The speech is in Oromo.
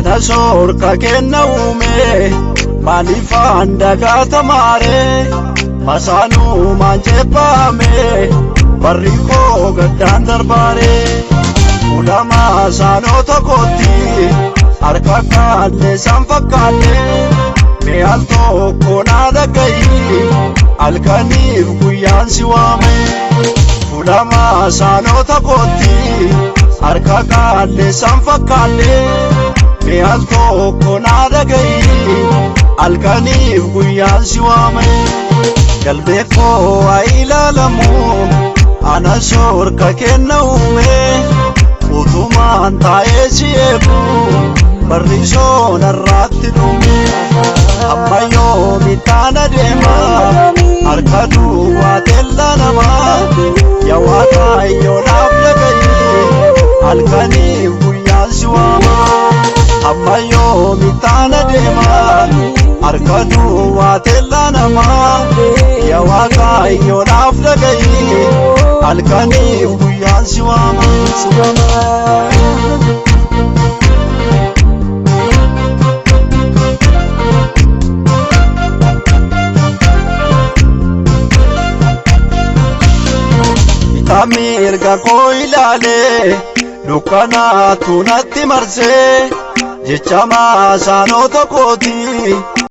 ana sorka kenna uume malifaan dagaata maare masanu manjebame bariko gaddaan darbaare ulama sanota kotti harka kaalle sanfakkalle me alto konaada gayi alkaniif guyyaan si waame ulama sanota kotti harka kaalle sanfakkalle me alto konaada gayi alkaniif guyyaan si waame qalbee koo ilaalamu ana sorka kenna uume utumaan taa'ee si eegu barrisoon irratti dhume amma yoomi taana deema harka duwwaa teella namaa yaa Waaqayyo naaf dhaga'i halkaniif guyyaan si waama amma yoomi taana deema harka duwwaa teella namaa yaa Waaqayyo naaf dhaga'i halkaniif guyyaan si waama. Mirga koo ilaale dukkana tunatti marse jecha maasaanota kooti